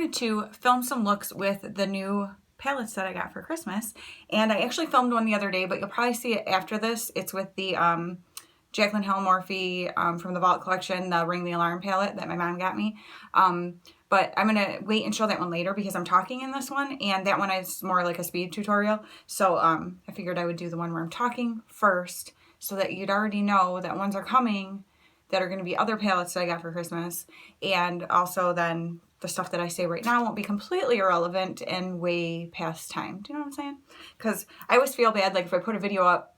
wanted to film some looks with the new palettes that I got for Christmas, and I actually filmed one the other day, but you'll probably see it after this. It's with the Jaclyn Hill Morphe from the Vault collection, the Ring the Alarm palette that my mom got me. But I'm going to wait and show that one later because I'm talking in this one, and that one is more like a speed tutorial. So I figured I would do the one where I'm talking first so that you'd already know that ones are coming that are going to be other palettes that I got for Christmas. And also then the stuff that I say right now won't be completely irrelevant and way past time. Do you know what I'm saying? Because I always feel bad, like if I put a video up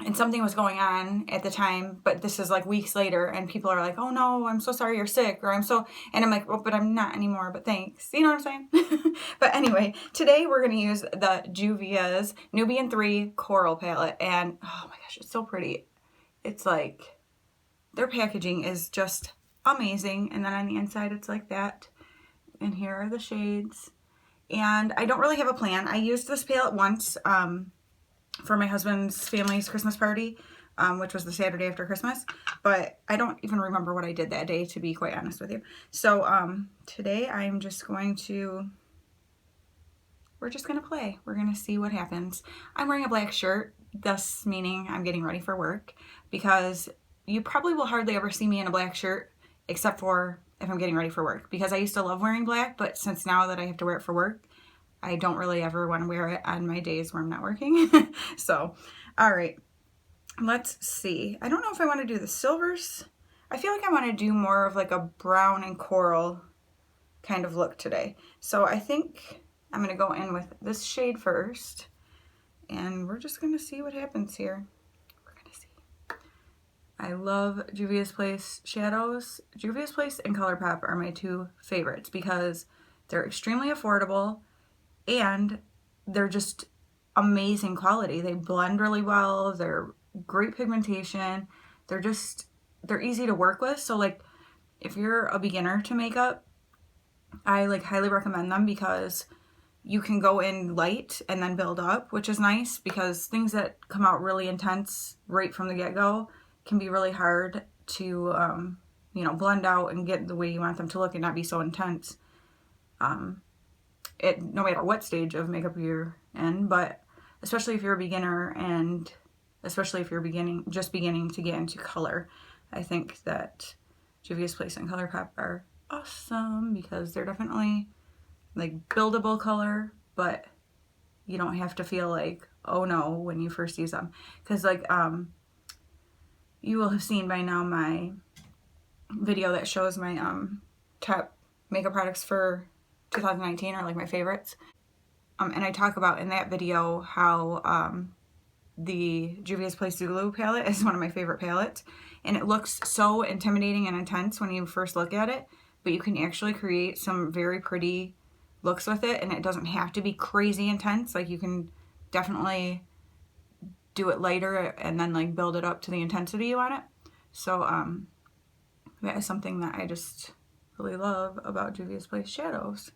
and something was going on at the time, but this is like weeks later, and people are like, oh no, I'm so sorry you're sick, or and I'm like, well, but I'm not anymore, but thanks. You know what I'm saying? But anyway, today we're going to use the Juvia's Nubian 3 Coral palette, and oh my gosh, it's so pretty. It's like, their packaging is just amazing, and then on the inside it's like that, and here are the shades. And I don't really have a plan. I used this palette once, for my husband's family's Christmas party, which was the Saturday after Christmas, but I don't even remember what I did that day, to be quite honest with you. So today I'm just going to, we're just going to play. We're going to see what happens. I'm wearing a black shirt, thus meaning I'm getting ready for work, because you probably will hardly ever see me in a black shirt, except for if I'm getting ready for work, because I used to love wearing black, but since now that I have to wear it for work, I don't really ever want to wear it on my days where I'm not working. So, all right, let's see. I don't know if I want to do the silvers. I feel like I want to do more of like a brown and coral kind of look today. So I think I'm going to go in with this shade first, and we're just going to see what happens here. We're going to see. I love Juvia's Place shadows. Juvia's Place and ColourPop are my two favorites because they're extremely affordable, and they're just amazing quality. They blend really well. They're great pigmentation. They're easy to work with. So like if you're a beginner to makeup, I like highly recommend them because you can go in light and then build up, which is nice because things that come out really intense right from the get-go can be really hard to, you know, blend out and get the way you want them to look and not be so intense. No matter what stage of makeup you're in, but especially if you're a beginner, and especially if you're just beginning to get into color, I think that Juvia's Place and ColourPop are awesome because they're definitely like buildable color, but you don't have to feel like, oh no, when you first use them. Because like you will have seen by now my video that shows my top makeup products for 2019, or like my favorites, and I talk about in that video how the Juvia's Place Zulu palette is one of my favorite palettes, and it looks so intimidating and intense when you first look at it, but you can actually create some very pretty looks with it, and it doesn't have to be crazy intense. Like you can definitely do it lighter and then like build it up to the intensity you want it. So that is something that I just really love about Juvia's Place shadows.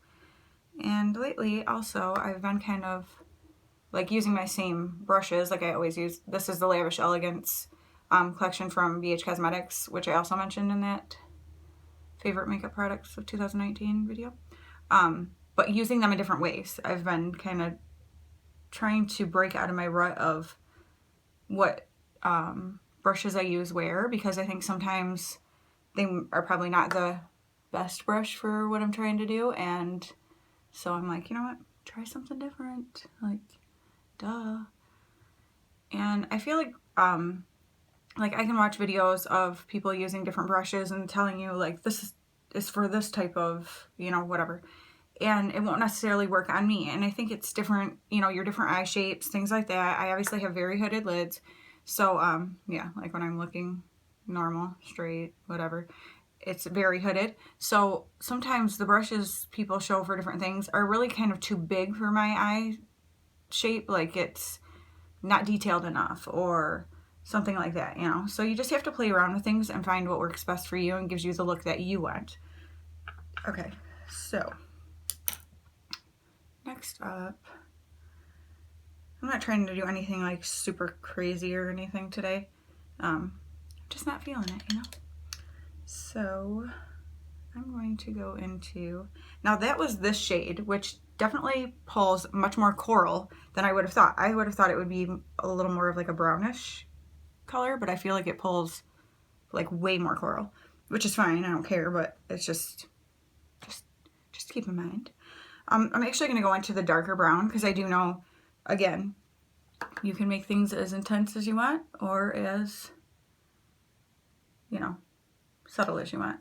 And lately also I've been kind of like using my same brushes like I always use. This is the Lavish Elegance collection from BH Cosmetics, which I also mentioned in that favorite makeup products of 2019 video. But using them in different ways. I've been kind of trying to break out of my rut of what brushes I use where, because I think sometimes they are probably not the best brush for what I'm trying to do, and so I'm like, you know what, try something different, like, duh. And I feel like I can watch videos of people using different brushes and telling you like this is for this type of, you know, whatever, and it won't necessarily work on me. And I think it's different, you know, your different eye shapes, things like that. I obviously have very hooded lids, so yeah, like when I'm looking normal, straight, whatever, it's very hooded. So sometimes the brushes people show for different things are really kind of too big for my eye shape, like it's not detailed enough or something like that, you know. So you just have to play around with things and find what works best for you and gives you the look that you want. Okay, so next up, I'm not trying to do anything like super crazy or anything today. Just not feeling it, you know. So I'm going to go into, now that was this shade, which definitely pulls much more coral than I would have thought. I would have thought it would be a little more of like a brownish color, but I feel like it pulls like way more coral, which is fine. I don't care, but it's just keep in mind. I'm actually going to go into the darker brown because I do know, again, you can make things as intense as you want or as, you know, subtle as you want.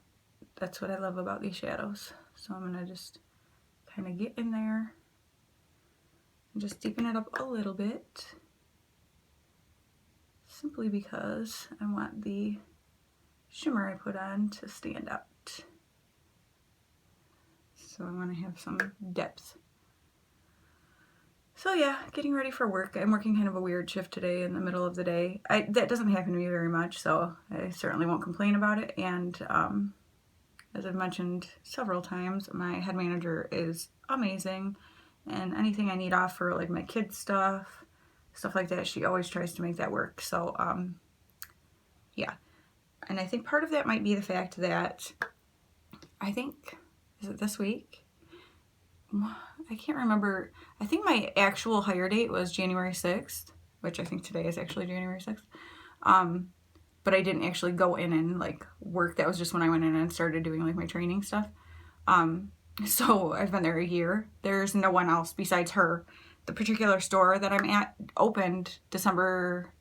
That's what I love about these shadows. So I'm going to just kind of get in there and just deepen it up a little bit, simply because I want the shimmer I put on to stand out. So I want to have some depth. So yeah, getting ready for work. I'm working kind of a weird shift today in the middle of the day. That doesn't happen to me very much, so I certainly won't complain about it. And as I've mentioned several times, my head manager is amazing, and anything I need off for like my kids' stuff like that, she always tries to make that work. So yeah, and I think part of that might be the fact that I think, is it this week? I can't remember. I think my actual hire date was January 6th, which I think today is actually January 6th. But I didn't actually go in and like work. That was just when I went in and started doing like my training stuff. So I've been there a year. There's no one else besides her. The particular store that I'm at opened December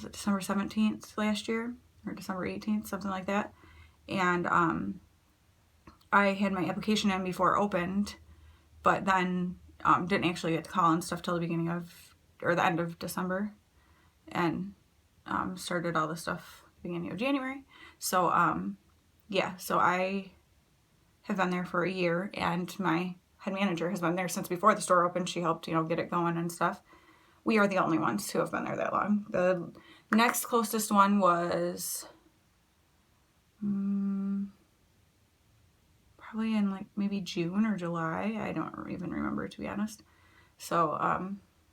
17th last year, or December 18th, something like that. And I had my application in before it opened, but then didn't actually get the call and stuff till the beginning of, or the end of December, and started all the stuff beginning of January. So yeah, so I have been there for a year, and my head manager has been there since before the store opened. She helped, you know, get it going and stuff. We are the only ones who have been there that long. The next closest one was probably in like maybe June or July. I don't even remember, to be honest. So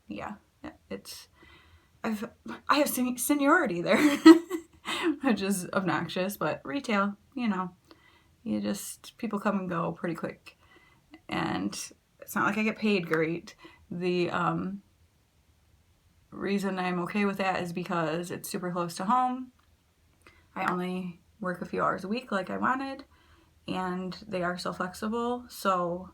yeah, I have seniority there, which is obnoxious, but retail, you know, people come and go pretty quick, and it's not like I get paid great. The reason I'm okay with that is because it's super close to home. I only work a few hours a week like I wanted, and they are so flexible, so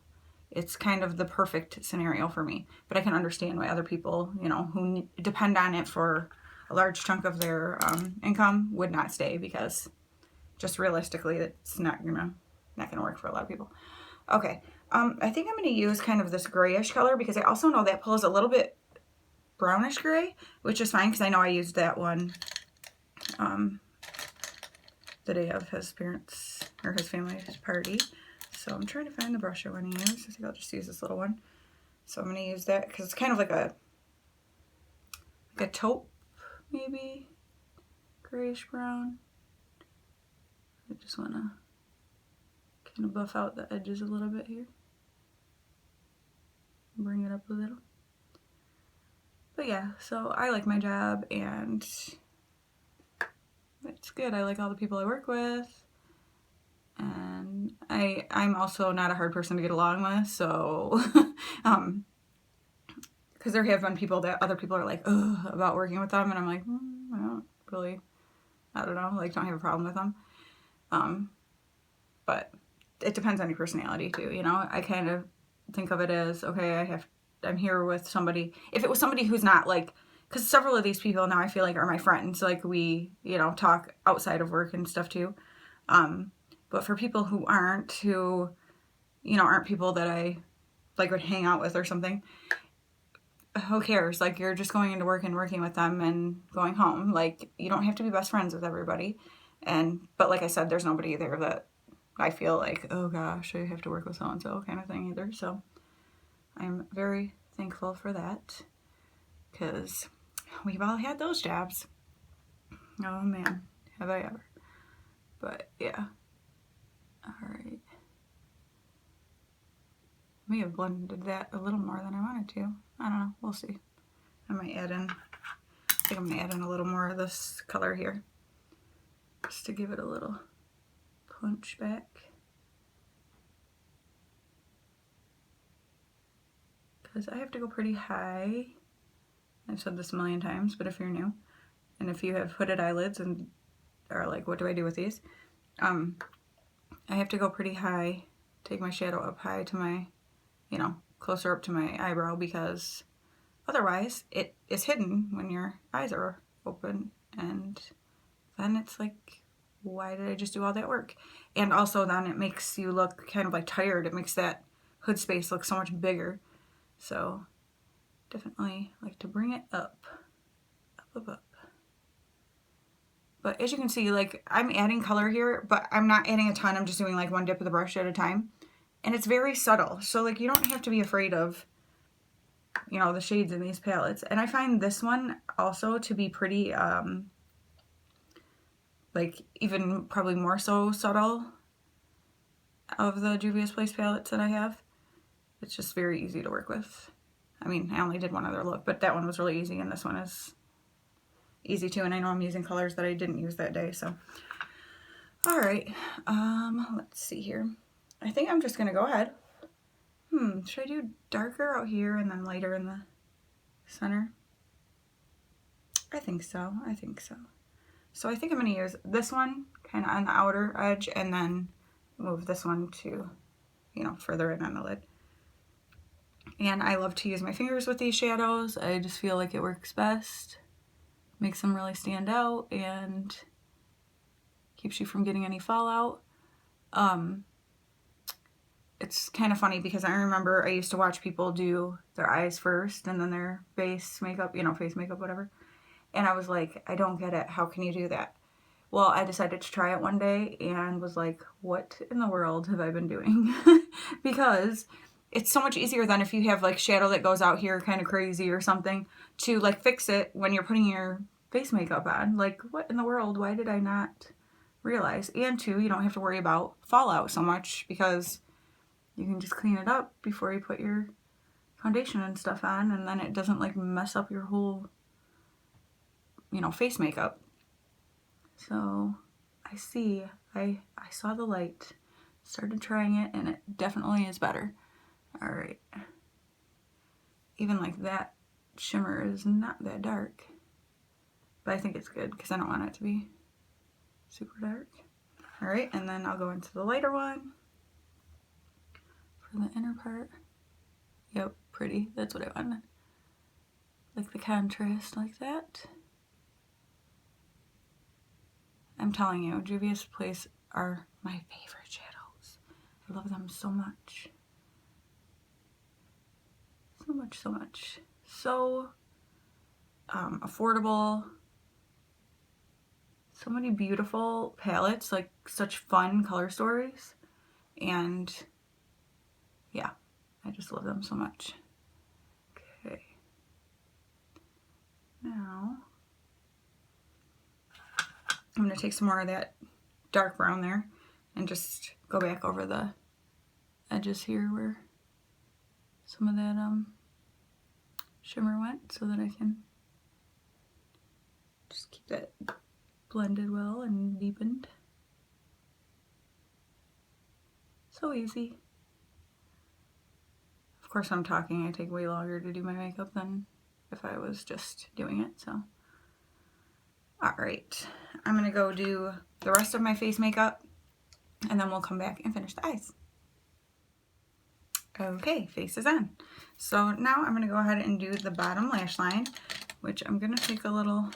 it's kind of the perfect scenario for me. But I can understand why other people, you know, who depend on it for a large chunk of their income would not stay, because just realistically it's not gonna work for a lot of people. Okay, I think I'm gonna use kind of this grayish color, because I also know that pulls a little bit brownish gray, which is fine because I know I used that one the day of his parents' or his family's party. So I'm trying to find the brush I want to use. I think I'll just use this little one. So I'm going to use that because it's kind of like a taupe, maybe grayish brown. I just want to kind of buff out the edges a little bit here. Bring it up a little. But yeah, so I like my job, and it's good. I like all the people I work with, and I'm also not a hard person to get along with, so because there have been people that other people are like, ugh, about working with them, and I'm like, I don't really, I don't know, like, don't have a problem with them. But it depends on your personality too, you know. I kind of think of it as, okay, I'm here with somebody. If it was somebody who's not like, because several of these people now I feel like are my friends, like we, you know, talk outside of work and stuff too. But for people who aren't, you know, aren't people that I like would hang out with or something, who cares? Like, you're just going into work and working with them and going home. Like, you don't have to be best friends with everybody. But like I said, there's nobody there that I feel like, oh gosh, I have to work with so-and-so kind of thing either. So I'm very thankful for that, because we've all had those jobs. Oh man, have I ever. But yeah. Alright. I may have blended that a little more than I wanted to. I don't know. We'll see. I might add in, I think I'm going to add in a little more of this color here, just to give it a little punch back. Because I have to go pretty high. I've said this a million times, but if you're new, and if you have hooded eyelids and are like, what do I do with these? I have to go pretty high, take my shadow up high to my, you know, closer up to my eyebrow, because otherwise it is hidden when your eyes are open, and then it's like, why did I just do all that work? And also then it makes you look kind of like tired. It makes that hood space look so much bigger. So definitely like to bring it up, up. But as you can see, like, I'm adding color here, but I'm not adding a ton. I'm just doing like one dip of the brush at a time. And it's very subtle. So like, you don't have to be afraid of, you know, the shades in these palettes. And I find this one also to be pretty, like, even probably more so subtle of the Juvia's Place palettes that I have. It's just very easy to work with. I mean, I only did one other look, but that one was really easy, and this one is easy too. And I know I'm using colors that I didn't use that day, so. All right, let's see here. I think I'm just gonna go ahead. Should I do darker out here and then lighter in the center? I think so, So I think I'm gonna use this one kind of on the outer edge, and then move this one to, you know, further in on the lid. And I love to use my fingers with these shadows. I just feel like it works best. Makes them really stand out and keeps you from getting any fallout. It's kind of funny because I remember I used to watch people do their eyes first and then their face makeup, you know, face makeup, whatever. And I was like, I don't get it. How can you do that? Well, I decided to try it one day and was like, what in the world have I been doing? Because it's so much easier than if you have like shadow that goes out here kind of crazy or something, to like fix it when you're putting your face makeup on. Like, what in the world? Why did I not realize? And two, you don't have to worry about fallout so much because you can just clean it up before you put your foundation and stuff on, and then it doesn't like mess up your whole, you know, face makeup. So I see, I saw the light, started trying it, and it definitely is better. All right. Even like that shimmer is not that dark, but I think it's good because I don't want it to be super dark. All right, and then I'll go into the lighter one for the inner part. Yep, pretty, that's what I wanted. Like the contrast like that. I'm telling you, Juvia's Place are my favorite shadows. I love them so much. So much. So affordable. So many beautiful palettes, like such fun color stories. And yeah, I just love them so much. Okay. Now, I'm going to take some more of that dark brown there and just go back over the edges here where some of that shimmer went, so that I can just keep that blended well and deepened. So easy. Of course, I'm talking. I take way longer to do my makeup than if I was just doing it, so. All right, I'm gonna go do the rest of my face makeup, and then we'll come back and finish the eyes. Okay, face is on. So now I'm gonna go ahead and do the bottom lash line, which I'm gonna take a little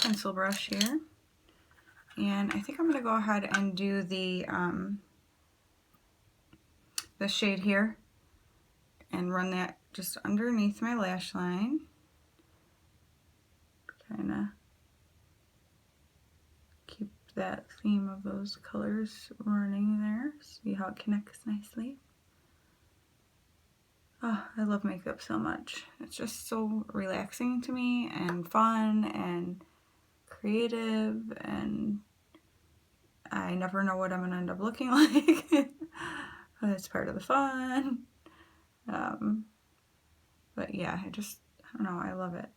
pencil brush here. And I think I'm gonna go ahead and do the shade here and run that just underneath my lash line. Kinda keep that theme of those colors running there. See how it connects nicely. Oh, I love makeup so much. It's just so relaxing to me and fun and creative, and I never know what I'm gonna end up looking like. But it's part of the fun. But yeah, I don't know, I love it.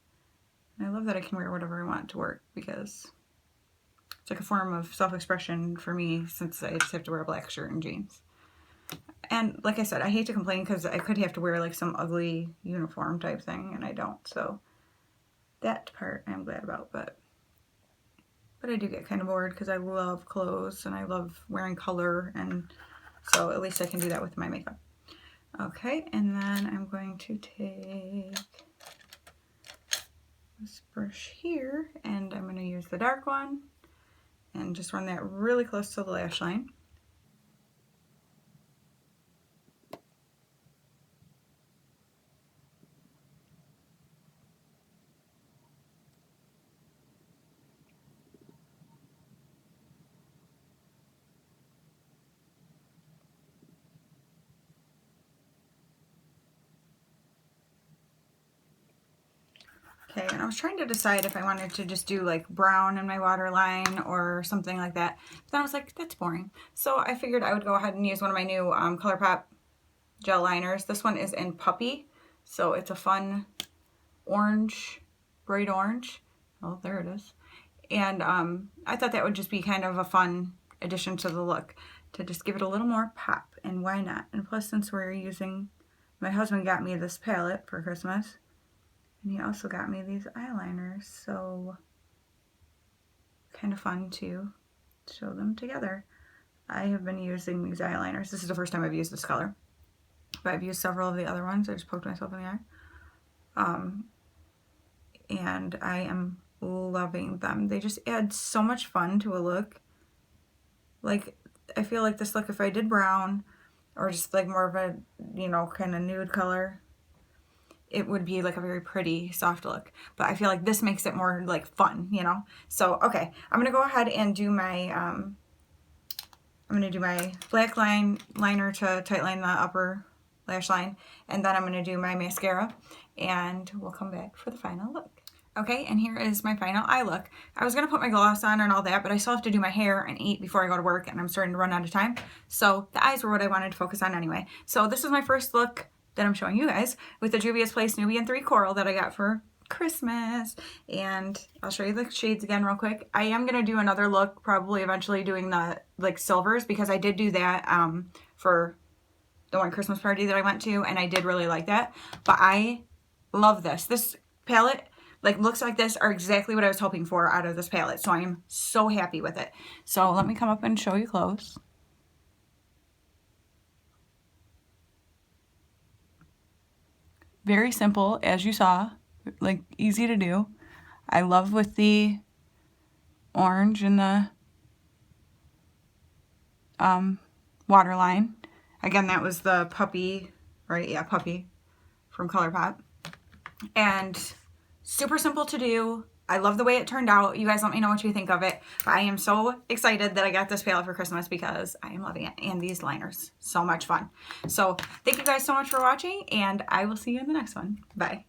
And I love that I can wear whatever I want to work, because It's like a form of self-expression for me since I just have to wear a black shirt and jeans. And like I said, I hate to complain because I could have to wear like some ugly uniform type thing, and I don't. So that part I'm glad about, but I do get kind of bored because I love clothes and I love wearing color, and so at least I can do that with my makeup. Okay, and then I'm going to take this brush here, and I'm going to use the dark one and just run that really close to the lash line. Okay, and I was trying to decide if I wanted to just do like brown in my waterline or something like that. But then I was like, that's boring. So I figured I would go ahead and use one of my new ColourPop gel liners. This one is in Puppy. So it's a fun orange, bright orange. Oh, there it is. And I thought that would just be kind of a fun addition to the look to just give it a little more pop. And why not? And plus, since we're using, my husband got me this palette for Christmas. And he also got me these eyeliners, so kind of fun to show them together. I have been using these eyeliners. This is the first time I've used this color, but I've used several of the other ones. I just poked myself in the eye. And I am loving them. They just add so much fun to a look. Like, I feel like this look, if I did brown or just like more of a, you know, kind of nude color, it would be like a very pretty soft look, but I feel like this makes it more like fun, you know? So, okay, I'm gonna go ahead and do my, I'm gonna do my black liner to tightline the upper lash line, and then I'm gonna do my mascara, and we'll come back for the final look. Okay, and here is my final eye look. I was gonna put my gloss on and all that, but I still have to do my hair and eat before I go to work, and I'm starting to run out of time. So the eyes were what I wanted to focus on anyway. So this is my first look that I'm showing you guys with the Juvia's Place Nubian 3 Coral that I got for Christmas. And I'll show you the shades again real quick. I am going to do another look, probably eventually doing the like silvers, because I did do that for the one Christmas party that I went to, and I did really like that. But I love this. This palette, like looks like this, are exactly what I was hoping for out of this palette. So I am so happy with it. So let me come up and show you close. Very simple, as you saw, like easy to do. I love with the orange and the waterline. Again, that was the Puppy, right? Yeah, Puppy from ColourPop. And super simple to do. I love the way it turned out. You guys let me know what you think of it. But I am so excited that I got this palette for Christmas because I am loving it. And these liners, so much fun. So thank you guys so much for watching, and I will see you in the next one. Bye.